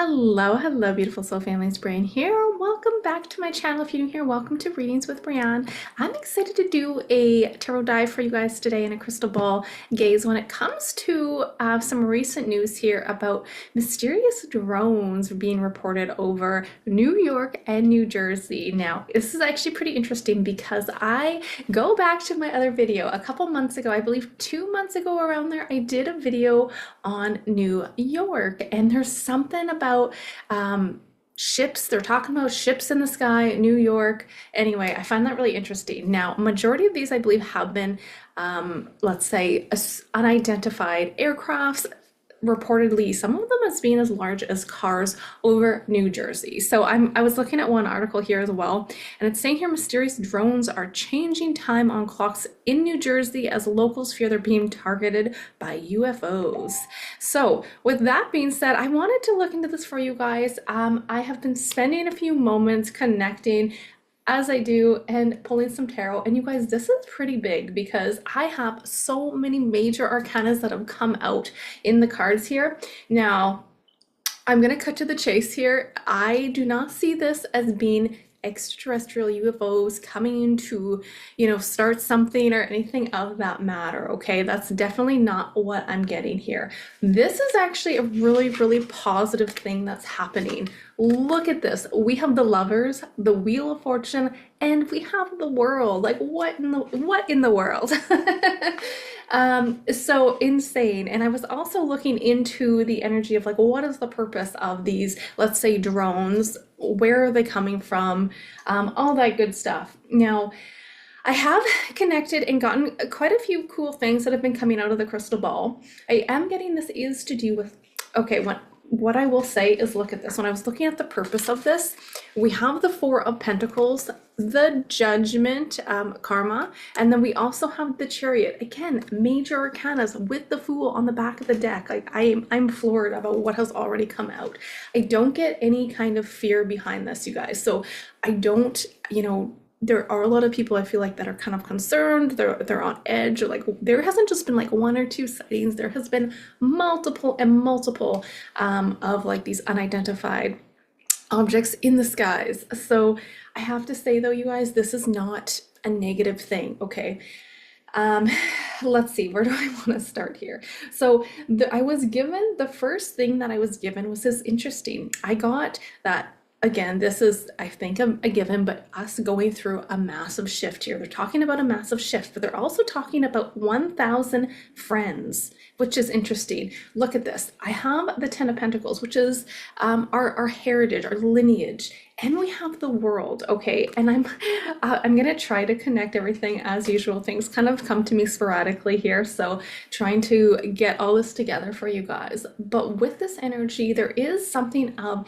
Hello, beautiful soul families. Breanne here. Welcome back to my channel. If you're new here, welcome to Readings with Breanne. I'm excited to do a tarot dive for you guys today and a crystal ball gaze when it comes to some recent news here about mysterious drones being reported over New York and New Jersey. Now, this is actually pretty interesting because I go back to my other video a couple months ago, I believe 2 months ago around there, I did a video on New York, and there's something about ships. They're talking about ships in the sky, New York. Anyway, I find that really interesting. Now, majority of these, I believe, have been, let's say, unidentified aircrafts, reportedly some of them as being as large as cars over New Jersey. So I was looking at one article here as well, and it's saying here mysterious drones are changing time on clocks in New Jersey as locals fear they're being targeted by UFOs. So with that being said, I wanted to look into this for you guys. I have been spending a few moments connecting as I do and pulling some tarot, and you guys, this is pretty big because I have so many major arcanas that have come out in the cards here. Now, I'm gonna cut to the chase here. I do not see this as being extraterrestrial UFOs coming in to, start something or anything of that matter, okay? That's definitely not what I'm getting here. This is actually a really, really positive thing that's happening. Look at this. We have the Lovers, the Wheel of Fortune, and we have the World. Like, what in the world? So insane. And I was also looking into the energy of like, what is the purpose of these, let's say, drones? Where are they coming from? All that good stuff. Now, I have connected and gotten quite a few cool things that have been coming out of the crystal ball. I am getting this is to do with, okay, what I will say is, look at this. When I was looking at the purpose of this, we have the Four of Pentacles, the Judgment, karma, and then we also have the Chariot. Again, major arcanas with the Fool on the back of the deck. Like, I'm floored about what has already come out. I don't get any kind of fear behind this, you guys. So I don't, there are a lot of people I feel like that are kind of concerned, they're on edge, or like there hasn't just been like one or two sightings, there has been multiple of like these unidentified objects in the skies. So I have to say though, you guys, this is not a negative thing, okay? Let's see, where do I want to start here? So I was given, the first thing that I was given was this interesting. I got that. Again, this is, I think, a given, but us going through a massive shift here. They're talking about a massive shift, but they're also talking about 1,000 friends, which is interesting. Look at this. I have the Ten of Pentacles, which is our heritage, our lineage, and we have the World, okay? And I'm gonna try to connect everything as usual. Things kind of come to me sporadically here, so trying to get all this together for you guys. But with this energy, there is something of,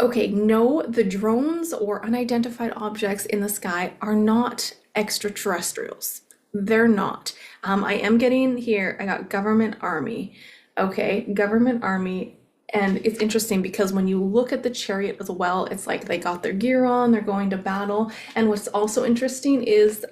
okay, no, the drones or unidentified objects in the sky are not extraterrestrials. They're not. I am getting here, I got government army. Okay, government army. And it's interesting because when you look at the Chariot as well, it's like they got their gear on, they're going to battle. And what's also interesting is,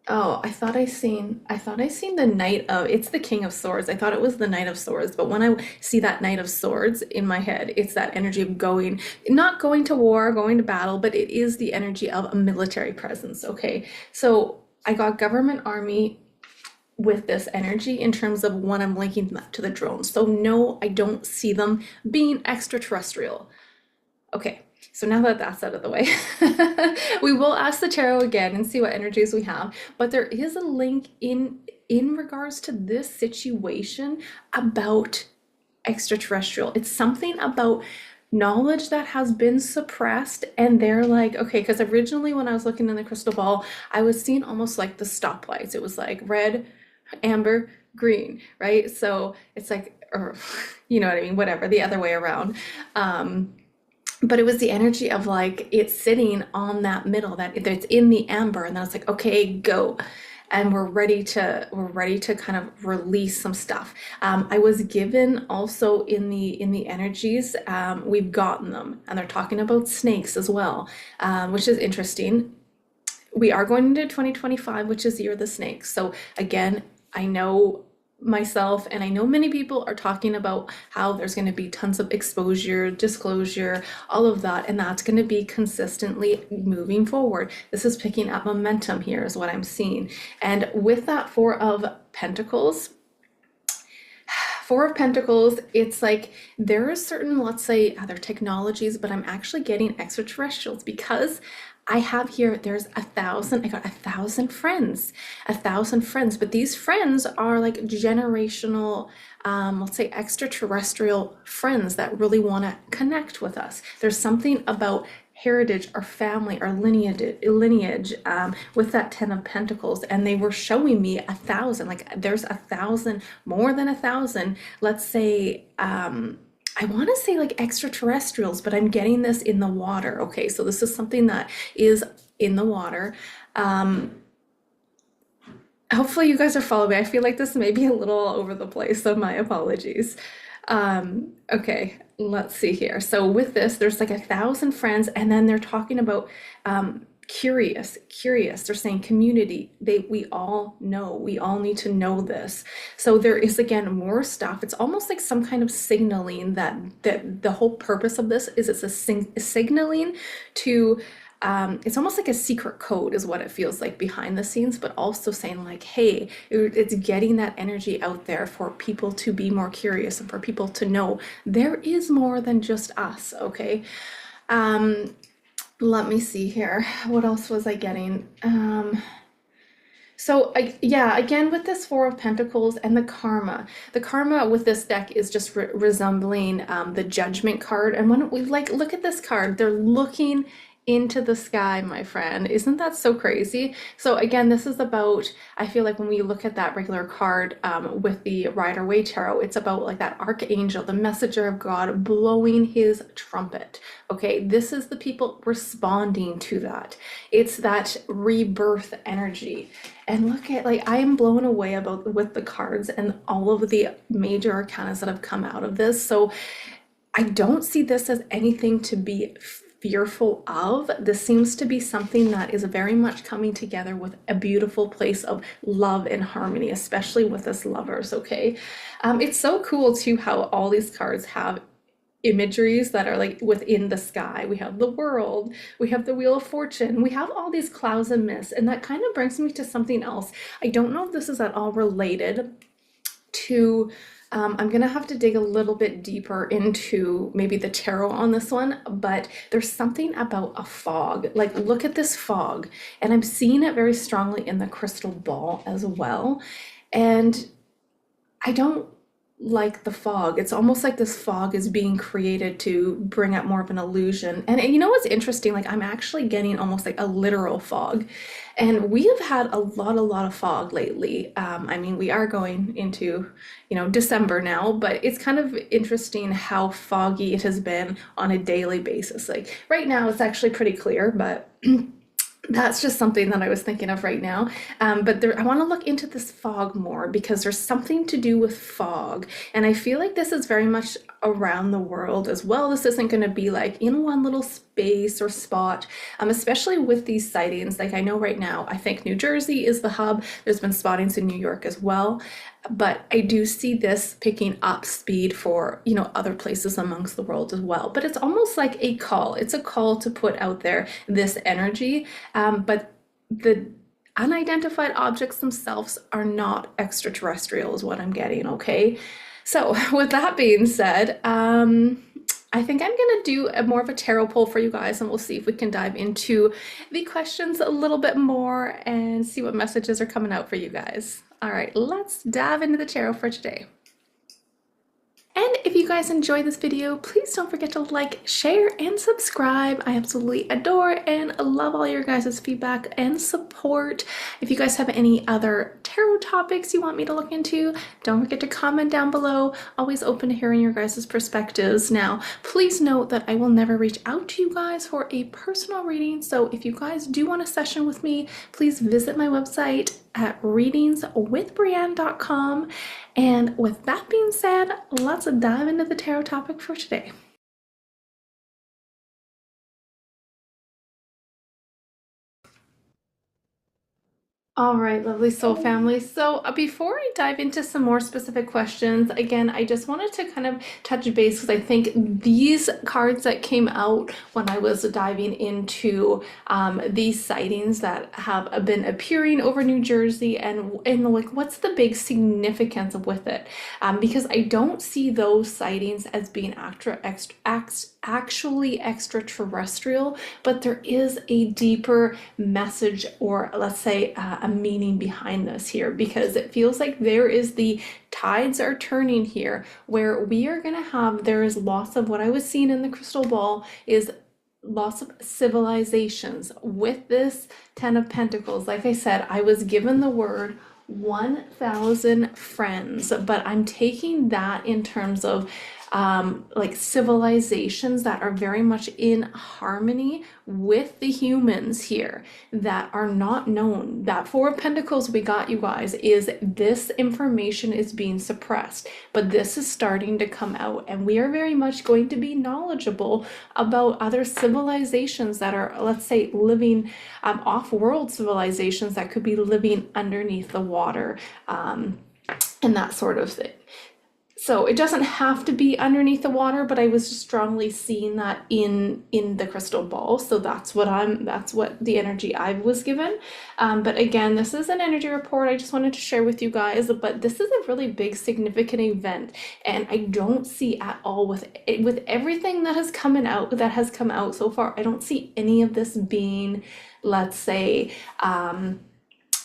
oh, I thought I seen the Knight of, it's the King of Swords. I thought it was the Knight of Swords, but when I see that Knight of Swords in my head, it's that energy of going, not going to war, going to battle, but it is the energy of a military presence, okay? So I got government army with this energy in terms of when I'm linking that to the drones. So no, I don't see them being extraterrestrial. Okay. So now that that's out of the way, we will ask the tarot again and see what energies we have. But there is a link in regards to this situation about extraterrestrial. It's something about knowledge that has been suppressed, and they're like, okay, because originally when I was looking in the crystal ball, I was seeing almost like the stoplights. It was like red, amber, green, right? So it's like, or you know what I mean, whatever, the other way around. But it was the energy of like it's sitting on that middle, that it's in the amber, and then it's like, okay, go. And we're ready to kind of release some stuff. I was given also in the energies, we've gotten them, and they're talking about snakes as well, which is interesting. We are going into 2025, which is the year of the snake. So again, I know myself, and I know many people are talking about how there's going to be tons of exposure, disclosure, all of that, and that's going to be consistently moving forward. This is picking up momentum here, is what I'm seeing. And with that Four of Pentacles, Four of Pentacles, it's like there are certain, let's say, other technologies, but I'm actually getting extraterrestrials because I have here, there's 1,000, I got 1,000 friends, 1,000 friends, but these friends are like generational, let's say extraterrestrial friends that really want to connect with us. There's something about heritage or family or lineage with that 10 of Pentacles, and they were showing me 1,000, like there's 1,000, more than 1,000, let's say, I want to say like extraterrestrials, but I'm getting this in the water. Okay, so this is something that is in the water. Hopefully you guys are following me. I feel like this may be a little over the place, so my apologies. Okay, let's see here. So with this, there's like 1,000 friends, and then they're talking about curious. They're saying community. We all know. We all need to know this. So there is again more stuff. It's almost like some kind of signaling that the whole purpose of this is it's a signaling to it's almost like a secret code is what it feels like behind the scenes, but also saying like, hey, it's getting that energy out there for people to be more curious and for people to know there is more than just us. Okay. Let me see here. What else was I getting? Yeah, again with this Four of Pentacles and the karma with this deck is just resembling the Judgment card. And when we like look at this card, they're looking into the sky, my friend. Isn't that so crazy? So again, this is about, I feel like when we look at that regular card with the Rider-Waite Tarot, it's about like that archangel, the messenger of God blowing his trumpet. Okay, this is the people responding to that. It's that rebirth energy. And look at, like, I am blown away with the cards and all of the major arcanas that have come out of this. So I don't see this as anything to be fearful of. This seems to be something that is very much coming together with a beautiful place of love and harmony, especially with us lovers. Okay, it's so cool too how all these cards have imageries that are like within the sky. We have the world, we have the Wheel of Fortune, we have all these clouds and mist, and that kind of brings me to something else. I don't know if this is at all related to I'm gonna have to dig a little bit deeper into maybe the tarot on this one, but there's something about a fog. Like, look at this fog, and I'm seeing it very strongly in the crystal ball as well. And I don't like the fog. It's almost like this fog is being created to bring up more of an illusion. And you know what's interesting? Like, I'm actually getting almost like a literal fog. And we have had a lot of fog lately. I mean, we are going into, December now, but it's kind of interesting how foggy it has been on a daily basis. Like right now, it's actually pretty clear, but that's just something that I was thinking of right now. But I want to look into this fog more because there's something to do with fog. And I feel like this is very much around the world as well. This isn't going to be like in one little space or spot, especially with these sightings. Like I know right now, I think New Jersey is the hub. There's been spottings in New York as well. But I do see this picking up speed for, other places amongst the world as well. But it's almost like a call. It's a call to put out there this energy. But the unidentified objects themselves are not extraterrestrial is what I'm getting, okay? So with that being said, I think I'm gonna do more of a tarot pull for you guys, and we'll see if we can dive into the questions a little bit more and see what messages are coming out for you guys. All right, let's dive into the tarot for today. And if you guys enjoyed this video, please don't forget to like, share, and subscribe. I absolutely adore and love all your guys' feedback and support. If you guys have any other tarot topics you want me to look into, don't forget to comment down below. Always open to hearing your guys' perspectives. Now, please note that I will never reach out to you guys for a personal reading. So if you guys do want a session with me, please visit my website at readingswithbreanne.com. And with that being said, let's dive into the tarot topic for today. All right, lovely soul family. So, before I dive into some more specific questions, again, I just wanted to kind of touch base because I think these cards that came out when I was diving into these sightings that have been appearing over New Jersey, and like, what's the big significance with it? Because I don't see those sightings as being actually extraterrestrial, but there is a deeper message, or let's say a meaning behind this here, because it feels like there is the tides are turning here where we are going to have, there is loss of, what I was seeing in the crystal ball is lots of civilizations with this 10 of Pentacles. Like I said, I was given the word 1,000 friends, but I'm taking that in terms of like civilizations that are very much in harmony with the humans here that are not known. That Four of Pentacles we got, you guys, is this information is being suppressed, but this is starting to come out, and we are very much going to be knowledgeable about other civilizations that are, let's say, living off-world civilizations that could be living underneath the water, and that sort of thing. So it doesn't have to be underneath the water, but I was just strongly seeing that in the crystal ball. So that's what the energy I was given. But again, this is an energy report. I just wanted to share with you guys, but this is a really big significant event, and I don't see at all with everything that has come out so far, I don't see any of this being, let's say,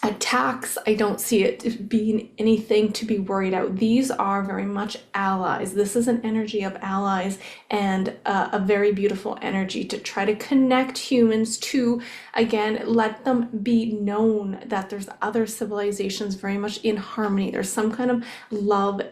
attacks. I don't see it being anything to be worried about. These are very much allies. This is an energy of allies, and a very beautiful energy to try to connect humans to, again, let them be known that there's other civilizations very much in harmony. There's some kind of love,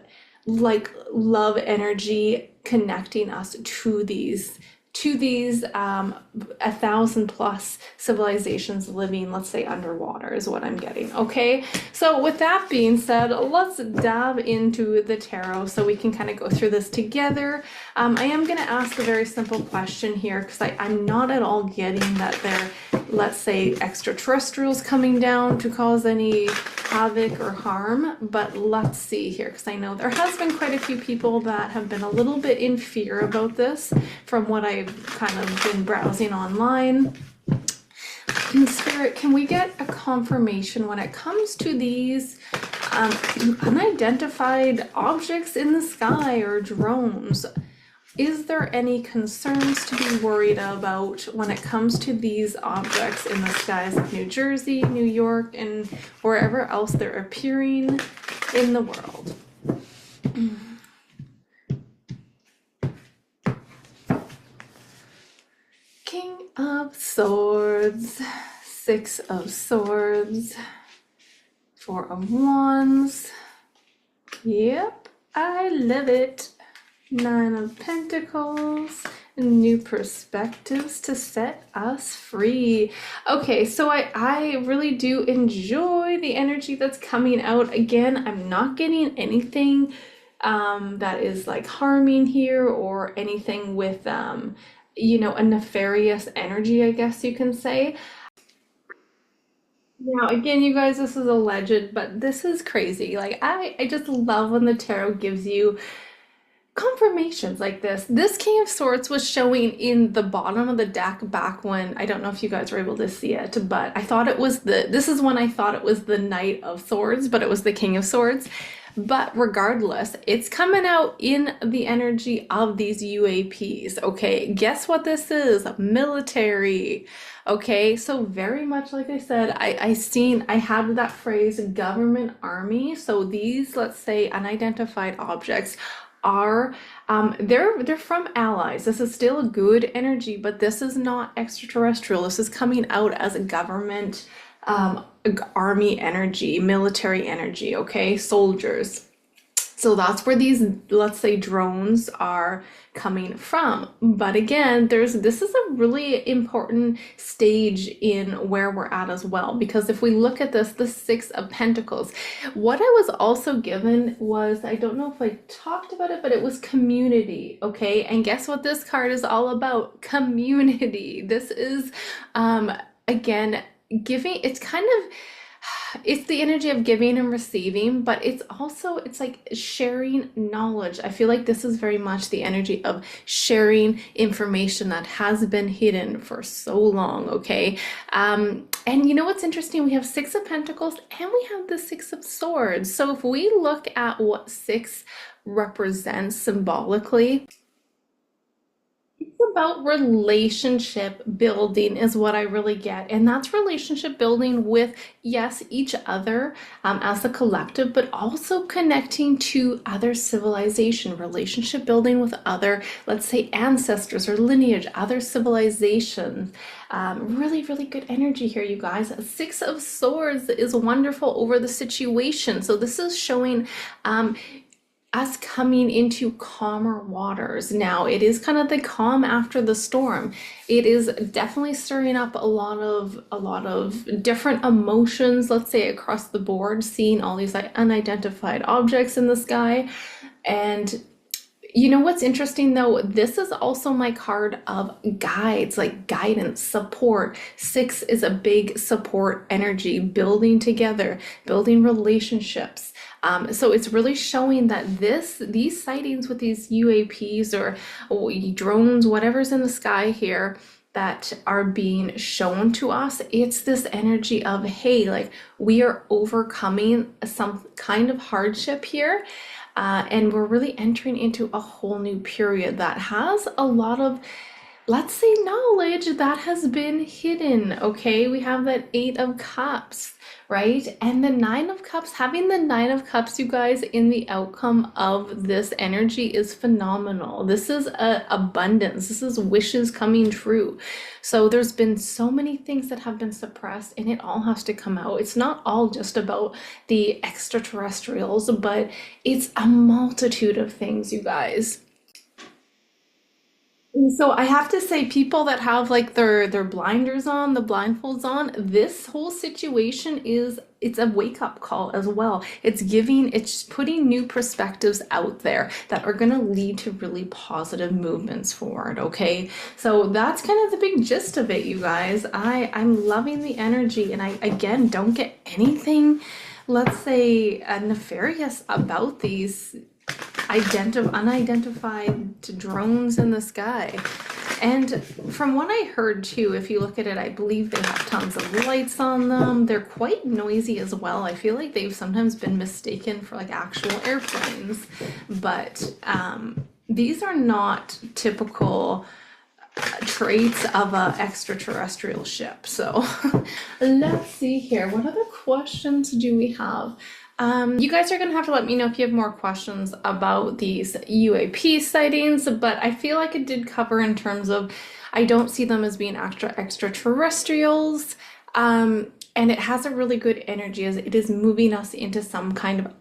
like love energy connecting us to these 1,000+ civilizations living, let's say, underwater is what I'm getting. Okay, so with that being said, let's dive into the tarot so we can kind of go through this together. I am going to ask a very simple question here because I'm not at all getting that they're, let's say, extraterrestrials coming down to cause any havoc or harm, but let's see here, because I know there has been quite a few people that have been a little bit in fear about this from what I've kind of been browsing online. In Spirit, can we get a confirmation when it comes to these unidentified objects in the sky or drones? Is there any concerns to be worried about when it comes to these objects in the skies of New Jersey, New York, and wherever else they're appearing in the world? King of Swords, Six of Swords, Four of Wands. Yep, I love it. Nine of Pentacles, new perspectives to set us free. Okay, so I really do enjoy the energy that's coming out. Again, I'm not getting anything that is like harming here, or anything with you know, a nefarious energy, I guess you can say. Now, again, you guys, this is alleged, but this is crazy. Like, I just love when the tarot gives you confirmations like this. This King of Swords was showing in the bottom of the deck back when, I don't know if you guys were able to see it, but I thought it was this is when I thought it was the Knight of Swords, but it was the King of Swords. But regardless, it's coming out in the energy of these UAPs. Okay, guess what this is? Military. Okay, so very much like I said, I had that phrase government army. So these, let's say, unidentified objects are they're from allies. This is still a good energy, but this is not extraterrestrial. This is coming out as a government army energy, military energy, okay, soldiers. So that's where these, let's say, drones are coming from. But again, this is a really important stage in where we're at as well, because if we look at this, the Six of Pentacles, what I was also given was, I don't know if I talked about it, but it was community, okay? And guess what this card is all about? Community. This is again giving, it's kind of it's the energy of giving and receiving, but it's also, it's like sharing knowledge. I feel like this is very much the energy of sharing information that has been hidden for so long, okay? And you know what's interesting? We have Six of Pentacles and we have the Six of Swords. So if we look at what six represents symbolically, it's about relationship building is what I really get. And that's relationship building with, yes, each other as a collective, but also connecting to other civilization, relationship building with other, let's say, ancestors or lineage, other civilizations. Really, really good energy here, you guys. Six of Swords is wonderful over the situation. So this is showing us coming into calmer waters. Now, it is kind of the calm after the storm. It is definitely stirring up a lot of different emotions, let's say across the board, seeing all these like unidentified objects in the sky. And you know what's interesting though? This is also my card of guides, like guidance, support. Six is a big support energy, building together, building relationships. So it's really showing that these sightings with these UAPs or drones, whatever's in the sky here, that are being shown to us, it's this energy of, hey, like we are overcoming some kind of hardship here. And we're really entering into a whole new period that has a lot of, let's say, knowledge that has been hidden. Okay, we have that Eight of Cups, right? And the Nine of Cups, having the Nine of Cups, you guys, in the outcome of this energy is phenomenal. This is abundance. This is wishes coming true. So there's been so many things that have been suppressed and it all has to come out. It's not all just about the extraterrestrials, but it's a multitude of things, you guys. So I have to say, people that have like their blinders on, the blindfolds on, this whole situation is, it's a wake up call as well. It's putting new perspectives out there that are gonna lead to really positive movements forward, okay? So that's kind of the big gist of it, you guys. I'm loving the energy, and I again don't get anything, let's say, nefarious about these unidentified drones in the sky. And from what I heard too, if you look at it, I believe they have tons of lights on them. They're quite noisy as well. I feel like they've sometimes been mistaken for like actual airplanes, but these are not typical traits of a extraterrestrial ship. So let's see here. What other questions do we have? You guys are gonna have to let me know if you have more questions about these UAP sightings, but I feel like it did cover in terms of I don't see them as being extraterrestrials. And it has a really good energy as it is moving us into some kind of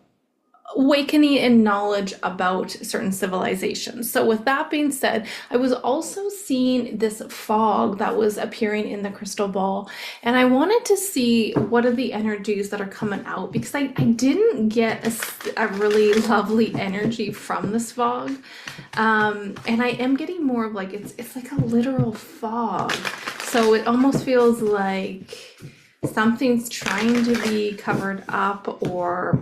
awakening and knowledge about certain civilizations. So with that being said, I was also seeing this fog that was appearing in the crystal ball, and I wanted to see what are the energies that are coming out, because I didn't get a really lovely energy from this fog. And I am getting more of like, it's like a literal fog. So it almost feels like something's trying to be covered up, or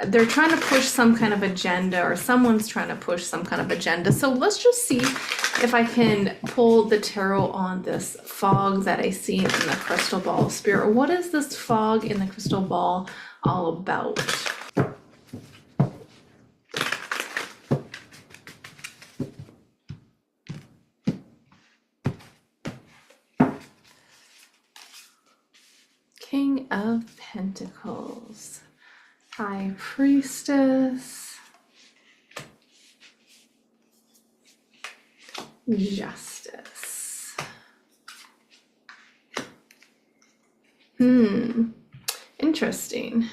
they're trying to push some kind of agenda, or someone's trying to push some kind of agenda. So let's just see if I can pull the tarot on this fog that I see in the crystal ball. Spirit, what is this fog in the crystal ball all about? King of Pentacles, High Priestess, Justice. Interesting.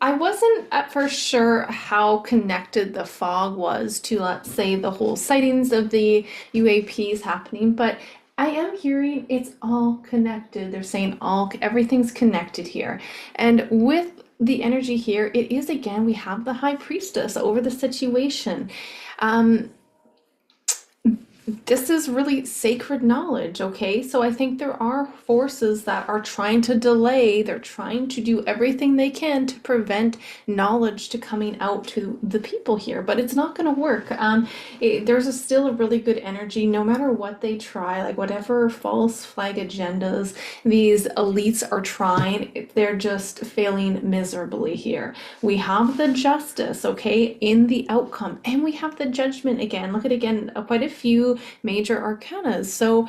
I wasn't at first sure how connected the fog was to, let's say, the whole sightings of the UAPs happening, but I am hearing it's all connected. They're saying everything's connected here. And with the energy here, it is, again, we have the High Priestess over the situation. this is really sacred knowledge, okay? So I think there are forces that are trying to delay, they're trying to do everything they can to prevent knowledge to coming out to the people here, but it's not going to work. There's still a really good energy, no matter what they try, like whatever false flag agendas these elites are trying, they're just failing miserably here. We have the justice, okay, in the outcome, and we have the judgment again. Look at again, quite a few major arcanas. So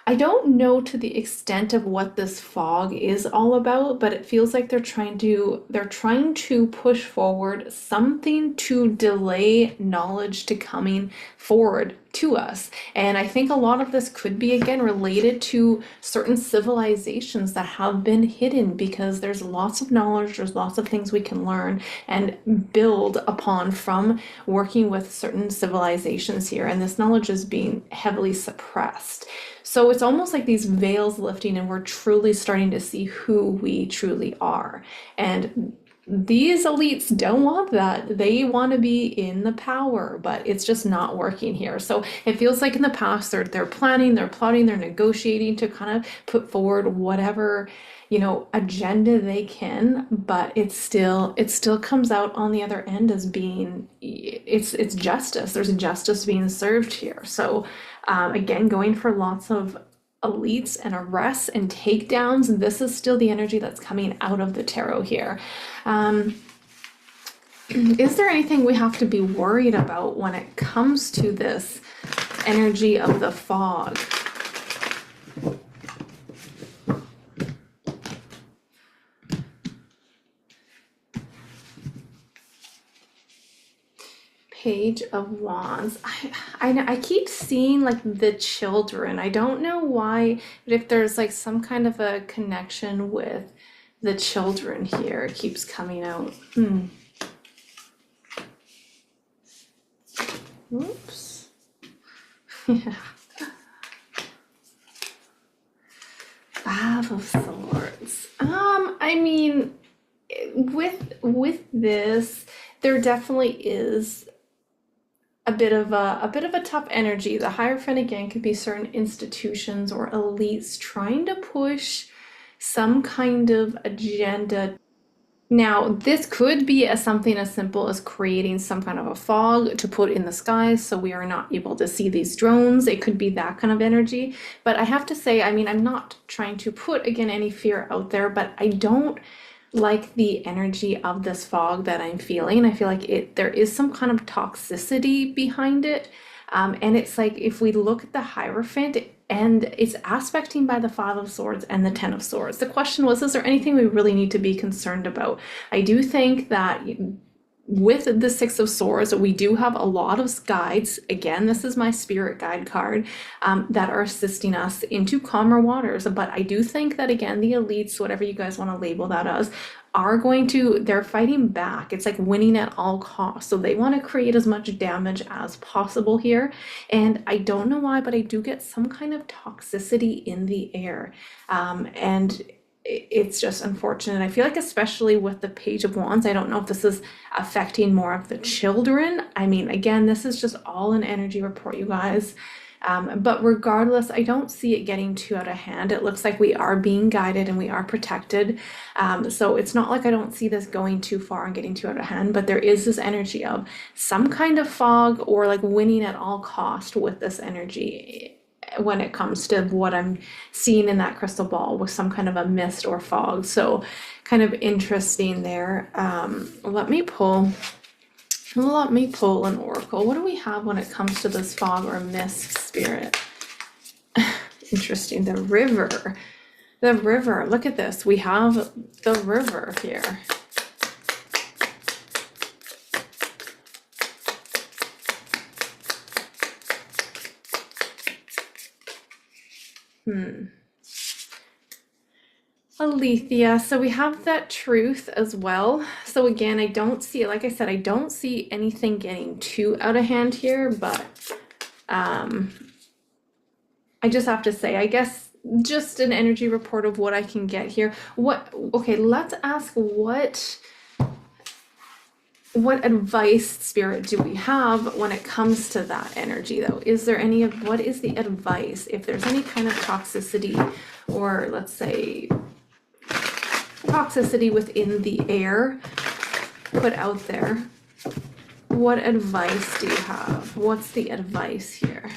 I don't know to the extent of what this fog is all about, but it feels like they're trying to push forward something to delay knowledge to coming forward to us. And I think a lot of this could be again related to certain civilizations that have been hidden, because there's lots of knowledge, there's lots of things we can learn and build upon from working with certain civilizations here, and this knowledge is being heavily suppressed. So it's almost like these veils lifting and we're truly starting to see who we truly are. And these elites don't want that. They want to be in the power, but it's just not working here. So it feels like in the past they're planning, they're plotting, they're negotiating to kind of put forward whatever, you know, agenda they can, but it still comes out on the other end as being it's justice. There's justice being served here. So again, going for lots of elites and arrests and takedowns. This is still the energy that's coming out of the tarot here. Is there anything we have to be worried about when it comes to this energy of the fog? Page of Wands. I keep seeing like the children. I don't know why, but if there's like some kind of a connection with the children here, it keeps coming out. Oops. Yeah. Five of Swords. I mean, with this, there definitely is a bit of a tough energy. The Hierophant again could be certain institutions or elites trying to push some kind of agenda. Now, this could be something as simple as creating some kind of a fog to put in the skies so we are not able to see these drones. It could be that kind of energy. But I have to say, I mean, I'm not trying to put, again, any fear out there, but I don't like the energy of this fog that I'm feeling. I feel like there is some kind of toxicity behind it. And it's like if we look at the Hierophant and it's aspecting by the Five of Swords and the Ten of Swords. The question was, is there anything we really need to be concerned about? I do think that with the Six of Swords, we do have a lot of guides. Again, this is my spirit guide card that are assisting us into calmer waters. But I do think that, again, the elites, whatever you guys want to label that as, they're fighting back. It's like winning at all costs. So they want to create as much damage as possible here. And I don't know why, but I do get some kind of toxicity in the air. And it's just unfortunate. I feel like especially with the Page of Wands, I don't know if this is affecting more of the children. I mean, again, this is just all an energy report, you guys. But regardless, I don't see it getting too out of hand. It looks like we are being guided and we are protected. So it's not like I don't see this going too far and getting too out of hand, but there is this energy of some kind of fog or like winning at all cost with this energy when it comes to what I'm seeing in that crystal ball with some kind of a mist or fog. So kind of interesting there. Let me pull an oracle. What do we have when it comes to this fog or mist spirit? Interesting. The river. Look at this. We have the river here. Alethea. So we have that truth as well. So again, I don't see, like I said, I don't see anything getting too out of hand here, but I just have to say, I guess just an energy report of what I can get here. Okay, let's ask what what advice, Spirit, do we have when it comes to that energy, though? Is there any of, what is the advice if there's any kind of toxicity, or let's say toxicity within the air put out there? What advice do you have? What's the advice here?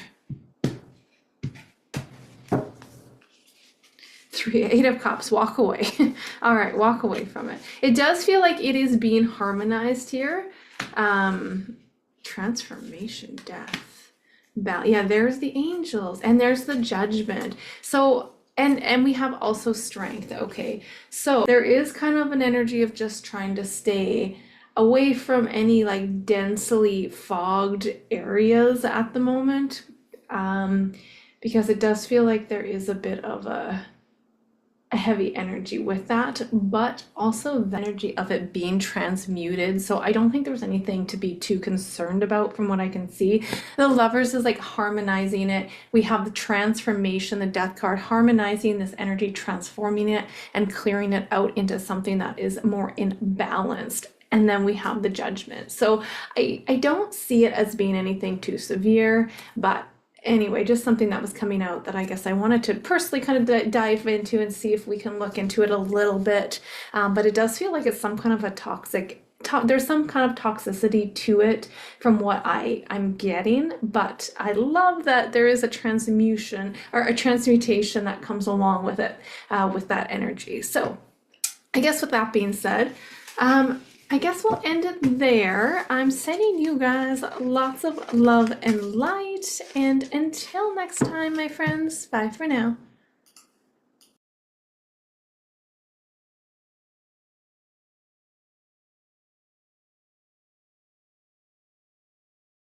8 of Cups, walk away. All right, walk away from it. It does feel like it is being harmonized here. Transformation, death. Yeah, there's the angels and there's the judgment. So, and we have also strength. Okay, so there is kind of an energy of just trying to stay away from any like densely fogged areas at the moment, because it does feel like there is a bit of a heavy energy with that, but also the energy of it being transmuted. So I don't think there's anything to be too concerned about from what I can see. The Lovers is like harmonizing it. We have the transformation, the Death card, harmonizing this energy, transforming it and clearing it out into something that is more in balanced. And then we have the Judgment. So I don't see it as being anything too severe, but anyway, just something that was coming out that I guess I wanted to personally kind of dive into and see if we can look into it a little bit. But it does feel like it's some kind of a there's some kind of toxicity to it from what I'm getting, but I love that there is a transmutation or a transmutation that comes along with it, with that energy. So I guess with that being said, I guess we'll end it there. I'm sending you guys lots of love and light, and until next time, my friends, bye for now.